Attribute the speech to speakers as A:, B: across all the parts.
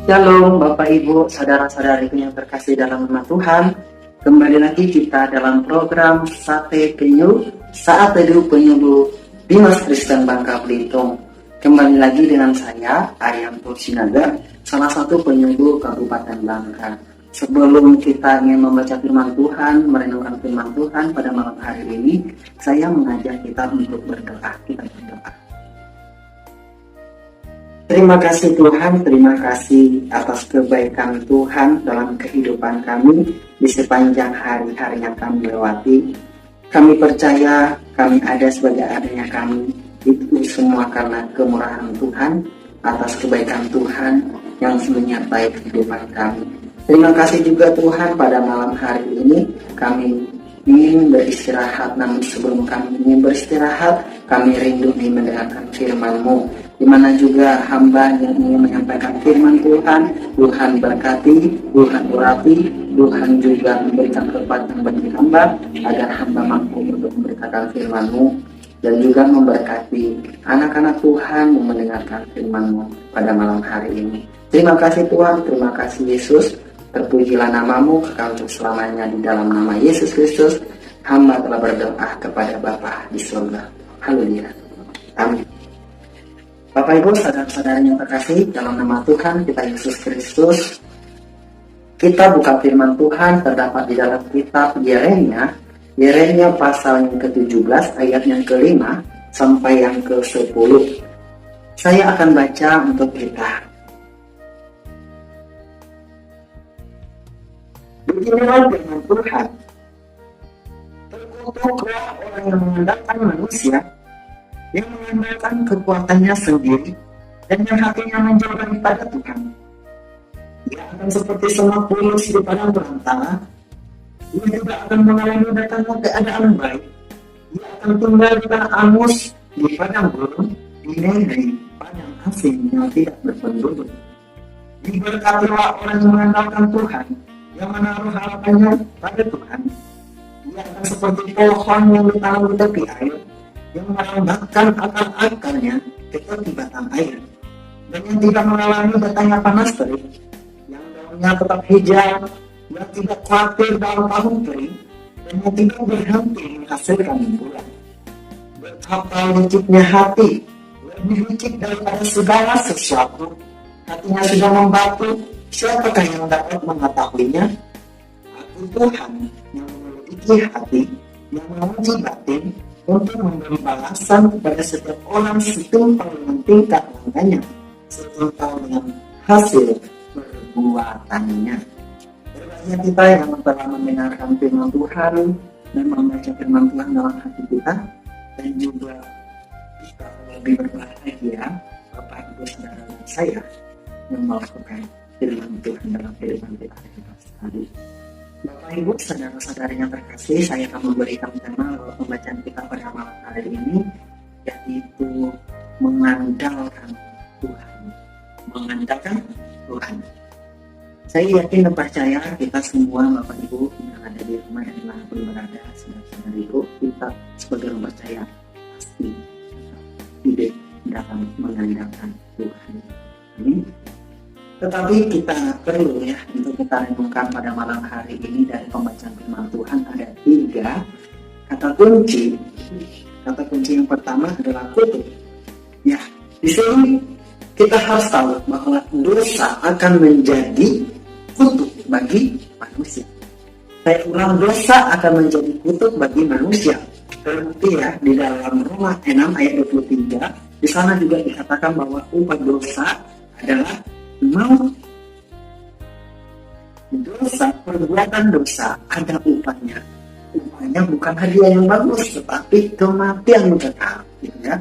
A: Shalom Bapak Ibu, saudara-saudariku yang terkasih dalam nama Tuhan. Kembali lagi kita dalam program Sate Penyu, Saat Teduh Penyuluh Dimas Kristen Bangka Belitung. Kembali lagi dengan saya, Arianto Sinaga, salah satu penyuluh Kabupaten Bangka. Sebelum kita ingin membaca firman Tuhan, merenungkan firman Tuhan pada malam hari ini, saya mengajak kita untuk berdoa. Kita berdoa. Terima kasih Tuhan, terima kasih atas kebaikan Tuhan dalam kehidupan kami di sepanjang hari-hari yang kami lewati. Kami percaya kami ada sebagai adanya kami, itu semua karena kemurahan Tuhan, atas kebaikan Tuhan yang menyertai kehidupan kami. Terima kasih juga Tuhan pada malam hari ini kami ingin beristirahat, namun sebelum kami ingin beristirahat, kami rindu ingin mendengarkan firman-Mu, di mana juga hamba yang ingin menyampaikan firman Tuhan, Tuhan berkati, Tuhan urapi, Tuhan juga memberikan kekuatan bagi hamba, agar hamba mampu untuk memberitakan firman-Mu, dan juga memberkati anak-anak Tuhan yang mendengarkan firman-Mu pada malam hari ini. Terima kasih Tuhan, terima kasih Yesus. Terpujilah namamu kekal untuk selamanya. Di dalam nama Yesus Kristus hamba telah berdoa kepada Bapa di surga. Haleluya. Amin. Bapak Ibu, saudara-saudara yang terkasih dalam nama Tuhan kita Yesus Kristus, kita buka firman Tuhan terdapat di dalam kitab Yeremia pasal yang ke-17 ayat yang ke-5 sampai yang ke-10. Saya akan baca untuk kita. Beginilah firman Tuhan, terkutuklah orang yang mengandalkan manusia, yang mengandalkan kekuatannya sendiri, dan yang hatinya menjauh daripada Tuhan. Ia akan seperti semak bulus di padang belantara. Ia tidak akan mengalami datangnya keadaan baik. Ia akan tinggal di tanah angus, di padang gurun, di negeri padang asing yang tidak berpenduduk. Diberkatilah orang yang mengandalkan Tuhan, yang menaruh harapannya pada Tuhan. Ia akan seperti pohon yang ditanam di tepi air, yang merambatkan akar-akarnya ke tepi batang air, dan yang tidak mengalami datangnya panas terik, yang daunnya tetap hijau, yang tidak khawatir dalam tahun kering, dan yang tidak berhenti menghasilkan bulan. Betapa liciknya hati, lebih licik daripada segala sesuatu. Hatinya sudah membatu, siapakah yang dapat mengetahuinya? Aku Tuhan yang memiliki hati, yang menguji batin, untuk memberi balasan kepada setiap orang setimpal dengan tingkah langkahnya, setimpal dengan hasil perbuatannya. Berbahagia kita yang telah mendengarkan firman Tuhan dan membaca firman Tuhan dalam hati kita, dan juga kita lebih berbahagia Bapak Ibu Saudara dan saya yang melakukan firman Tuhan dalam kehidupan kita sehari-hari. Bapak Ibu saudara-saudari yang terkasih, saya akan memberikan tema pembacaan kita pada malam hari ini, yaitu mengandalkan Tuhan. Mengandalkan Tuhan. Saya yakin dan percaya kita semua Bapak Ibu yang ada di rumah dan dimanapun berada, saudara-saudariku, kita sebagai orang percaya pasti hidup dalam mengandalkan Tuhan. Amin. Tetapi kita perlu ya untuk kita renungkan pada malam hari ini dari pembacaan firman Tuhan ada 3 kata kunci. Kata kunci yang pertama adalah kutuk. Ya, di sini kita harus tahu bahwa dosa akan menjadi kutuk bagi manusia. Saya ulang, dosa akan menjadi kutuk bagi manusia. Terbukti ya di dalam Roma 6 ayat 23, di sana juga dikatakan bahwa upah dosa adalah maut. Dosa, perbuatan dosa ada upahnya. Upahnya bukan hadiah yang bagus, tetapi kematian kekal, gitu ya.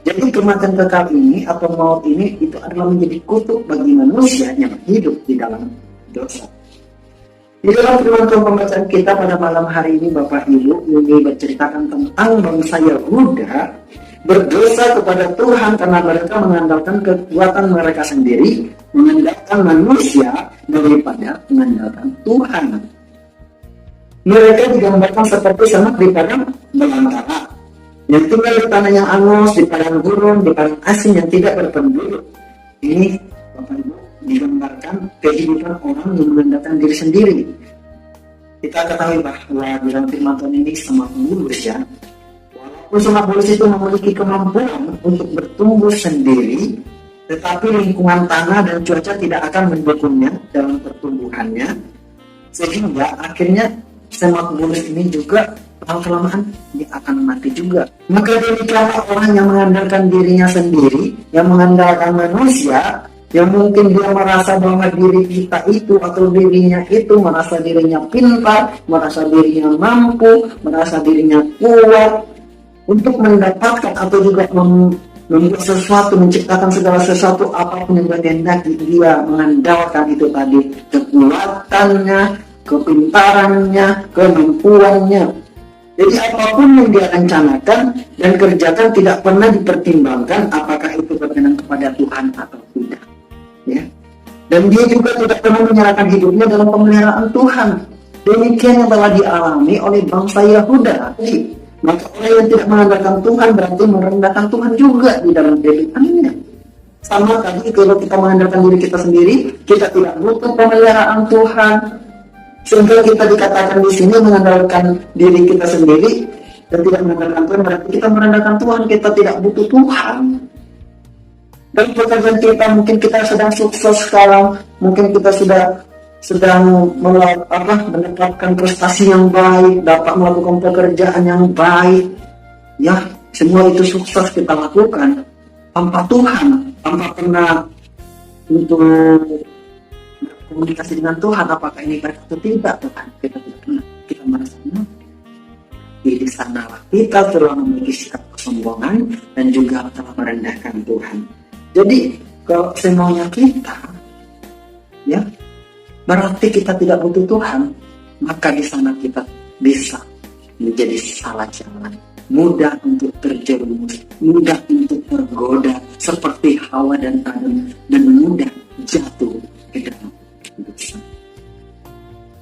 A: Jadi kematian kekal ini atau maut ini itu adalah menjadi kutuk bagi manusia yang hidup di dalam dosa. Di dalam firman Tuhan pembacaan kita pada malam hari ini Bapak Ibu ini berceritakan tentang bangsa Yahuda berdosa kepada Tuhan karena mereka mengandalkan kekuatan mereka sendiri, mengandalkan manusia daripada mengandalkan Tuhan. Mereka digambarkan seperti semak di padang belantara, yang tinggal di tanah yang angus, di padang gurun, di padang asing yang tidak berpenduduk. Ini Bapak Ibu digambarkan kehidupan orang yang merendahkan diri sendiri. Kita ketahui bahwa dalam firman Tuhan ini semak bulus ya. Walaupun semak bulus itu memiliki kemampuan untuk bertumbuh sendiri, tetapi lingkungan tanah dan cuaca tidak akan mendukungnya dalam pertumbuhannya, sehingga akhirnya semak bulus ini juga lama-kelamaan dia akan mati juga. Maka demikianlah orang yang mengandalkan dirinya sendiri, yang mengandalkan manusia, yang mungkin dia merasa bahwa diri kita itu atau dirinya itu merasa dirinya pintar, merasa dirinya mampu, merasa dirinya kuat untuk mendapatkan atau juga membuat sesuatu, menciptakan segala sesuatu apapun yang berkehendak, dia mengandalkan itu tadi kekuatannya, kepintarannya, kemampuannya. Jadi apapun yang dia rencanakan dan kerjakan tidak pernah dipertimbangkan apakah itu berkenan kepada Tuhan atau tidak. Ya. Dan dia juga tidak pernah menyerahkan hidupnya dalam pemeliharaan Tuhan. Demikian yang telah dialami oleh bangsa Yahuda. Jadi, maka orang yang tidak mengandalkan Tuhan berarti merendahkan Tuhan juga di dalam kehidupannya. Sama tadi kalau kita mengandalkan diri kita sendiri, kita tidak butuh pemeliharaan Tuhan. Sehingga kita dikatakan di sini mengandalkan diri kita sendiri dan tidak mengandalkan Tuhan, berarti kita merendahkan Tuhan, kita tidak butuh Tuhan. Dan pekerjaan kita, mungkin kita sedang sukses sekarang, mungkin kita sedang mendapatkan prestasi yang baik, dapat melakukan pekerjaan yang baik, ya semua itu sukses kita lakukan tanpa Tuhan, tanpa pernah untuk komunikasi dengan Tuhan, apakah ini baik atau tidak. Tuhan kita tidak pernah, kita merasa di sanalah kita telah memiliki sikap kesombongan dan juga telah merendahkan Tuhan. Jadi kalau semaunya kita, ya berarti kita tidak butuh Tuhan, maka di sana kita bisa menjadi salah jalan, mudah untuk terjerumus, mudah untuk tergoda seperti Hawa dan Adam, dan mudah jatuh ke dalam dosa.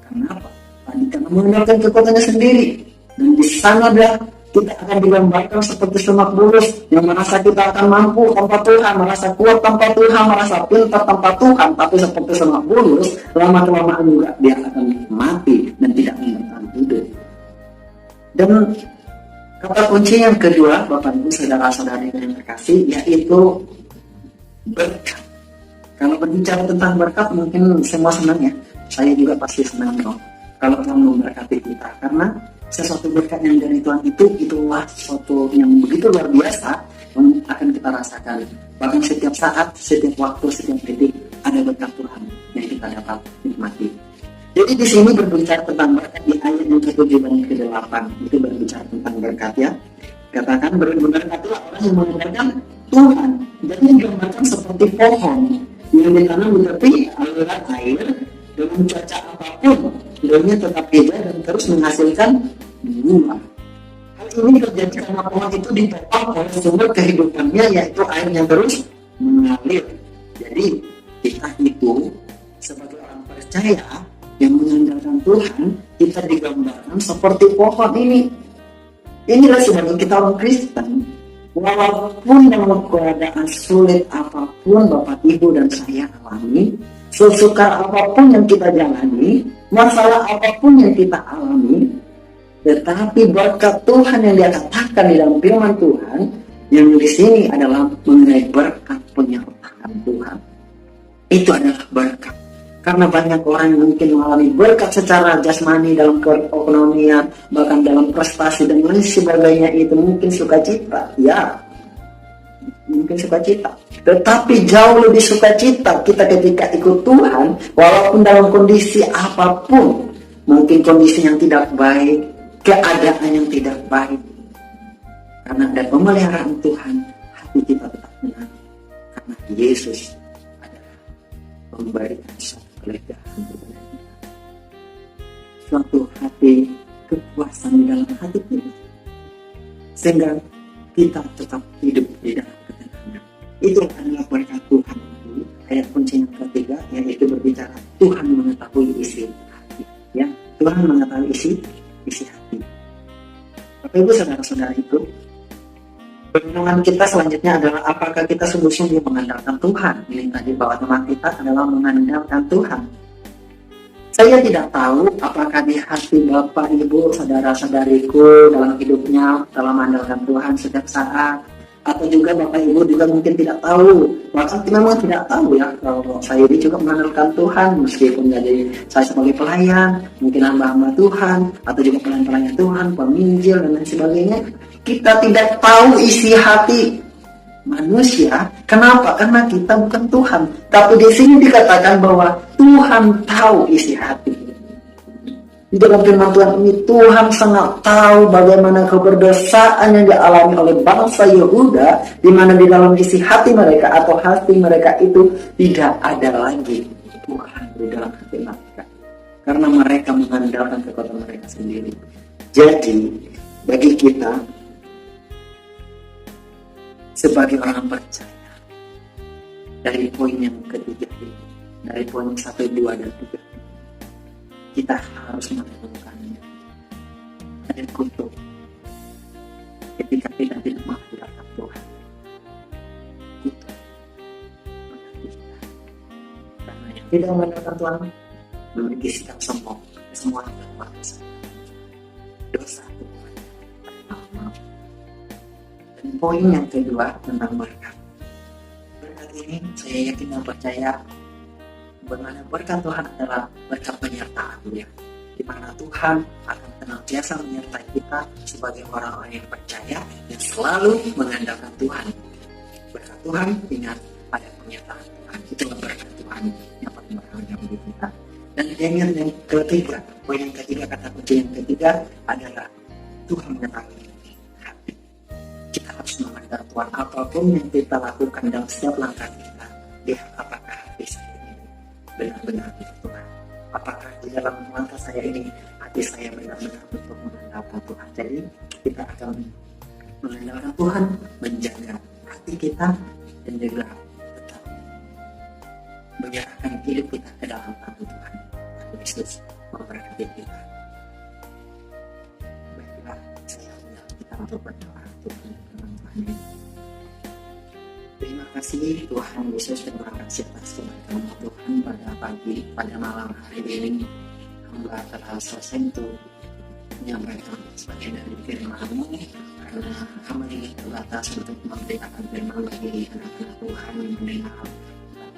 A: Kenapa? Tadi karena mengandalkan kekuatannya sendiri, dan di sana kita akan digambarkan seperti semak bulus yang merasa kita akan mampu tanpa Tuhan, merasa kuat tanpa Tuhan, merasa pintar tanpa Tuhan. Tapi seperti semak bulus, lama-kelamaan juga dia akan mati dan tidak bertahan hidup. Dan kata kunci yang kedua, Bapak Ibu saudara-saudari yang terkasih, yaitu berkat. Kalau berbicara tentang berkat, mungkin semua senang ya. Saya juga pasti senang dong kalau Tuhan memberkati kita, karena sesuatu berkat yang dari Tuhan itulah sesuatu yang begitu luar biasa yang akan kita rasakan. Bahkan setiap saat, setiap waktu, setiap detik ada berkat Tuhan yang kita dapat nikmati. Jadi di sini berbicara tentang berkat di ayat yang ke-7 dan ke-8 itu berbicara tentang berkat ya. Katakan berkatlah orang yang mengandalkan Tuhan. Jadi digambarkan seperti pohon yang ditanam di tepi aliran air dengan cuaca apapun, daunnya tetap hijau dan terus menghasilkan bunga. Hal ini terjadi karena pohon itu ditopang oleh sumber kehidupannya, yaitu air yang terus mengalir. Jadi kita itu sebagai orang percaya yang mengandalkan Tuhan, kita digambarkan seperti pohon ini. Inilah sebagai kita orang Kristen, walaupun dalam keadaan sulit apapun Bapak Ibu dan saya alami, sesukar apapun yang kita jalani, masalah apapun yang kita alami, tetapi berkat Tuhan yang dia katakan di dalam firman Tuhan, yang di sini adalah mengenai berkat penyertaan Tuhan. Itu adalah berkat. Karena banyak orang yang mungkin mengalami berkat secara jasmani dalam keekonomian, bahkan dalam prestasi dan lain sebagainya, itu mungkin sukacita, ya, mungkin sukacita. Tetapi jauh lebih sukacita kita ketika ikut Tuhan, walaupun dalam kondisi apapun, mungkin kondisi yang tidak baik, keadaan yang tidak baik, karena ada pemeliharaan Tuhan, hati kita tetap tenang, karena Yesus adalah memberikan suatu kelegaan kepada kita, suatu hati kepuasan di dalam hati kita, sehingga kita tetap hidup di dalam ketenangan. Itu adalah berkat Tuhan. Ayat kunci yang ketiga yaitu berbicara Tuhan mengetahui isi hati. Ya, Tuhan mengetahui isi hati. Bapak Ibu saudara-saudara itu, Renungan kita selanjutnya adalah apakah kita sungguh-sungguh mengandalkan Tuhan. Ini tadi bahwa tema kita adalah mengandalkan Tuhan. Saya tidak tahu apakah di hati Bapak, Ibu, saudara-saudariku dalam hidupnya dalam mengandalkan Tuhan setiap saat, atau juga Bapak Ibu juga mungkin tidak tahu, bahkan memang tidak tahu ya kalau saya ini juga mengandalkan Tuhan meskipun jadi saya sebagai pelayan, mungkin hamba-hamba Tuhan atau juga pelayan-pelayan Tuhan, peminjil dan lain sebagainya. Kita tidak tahu isi hati manusia. Kenapa? Karena kita bukan Tuhan. Tapi di sini dikatakan bahwa Tuhan tahu isi hati. Di dalam firman Tuhan ini Tuhan sangat tahu bagaimana keberdosaan yang dialami oleh bangsa Yehuda, di mana di dalam isi hati mereka atau hati mereka itu tidak ada lagi Tuhan di dalam hati mereka, karena mereka mengandalkan kekuatan mereka sendiri. Jadi bagi kita sebagai orang percaya, dari poin yang ketiga ini, dari poin 1, 2, dan 3, kita harus menemukannya. Ada kutub ketika kita tidak mengandalkan Tuhan. Kutub karena yang tidak mengandalkan Tuhan memiliki sikap sombong, semua yang merasa dosa Tuhan. Dan poin yang kedua tentang berkat. Berkat ini saya yakin dan percaya bagaimana berkat Tuhan adalah berkat penyertaan-Nya, di mana Tuhan akan senantiasa menyertai kita sebagai orang-orang yang percaya dan selalu mengandalkan Tuhan. Berkat Tuhan, ingat, ada penyertaan Tuhan. Itulah berkat Tuhan yang paling berharga bagi kita. Dan yang ketiga, poin yang ketiga, kata kunci yang ketiga adalah Tuhan mengetahui hati. Kita harus memandang Tuhan apapun yang kita lakukan dalam setiap langkah kita. Lihat apakah hati saya benar-benar untuk Tuhan. Apakah di dalam langkah saya ini hati saya benar-benar untuk mengandalkan Tuhan. Jadi kita akan mengandalkan Tuhan, menjaga hati kita, dan juga tetap menyerahkan hidup kita ke dalam tangan Tuhan. Yesus memberkati kita. Baiklah, saya undang kita untuk berdoa Tuhan. Terima kasih Tuhan Yesus, terima kasih atas kebaikan Tuhan pada malam hari ini. Hamba telah selesai untuk menyampaikan sebagian dari firman-Mu, karena hamba ini terbatas untuk memberitakan firman bagi anak-anak Tuhan yang mendengar.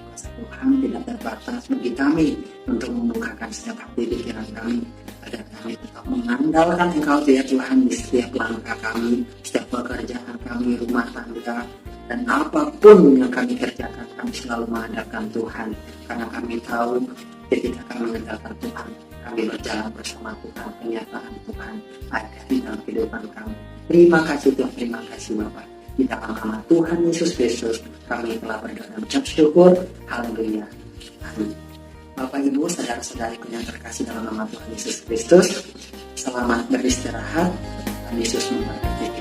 A: Kuasa Tuhan tidak terbatas bagi kami untuk membukakan setiap hati pikiran kami, agar kami tetap mengandalkan Engkau ya Tuhan di setiap langkah kami, setiap pekerjaan kami, rumah tangga, dan apapun yang kami kerjakan, kami selalu mengandalkan Tuhan. Karena kami tahu ketika kami mengandalkan Tuhan, kami berjalan bersama Tuhan, kenyataan Tuhan ada di dalam kehidupan kami. Terima kasih Tuhan, terima kasih Bapak. Di dalam nama Tuhan Yesus Kristus, kami telah berdoa dan mengucap syukur. Haleluya. Amin. Bapak Ibu, saudara-saudariku yang terkasih dalam nama Tuhan Yesus Kristus, selamat beristirahat. Tuhan Yesus memberkati.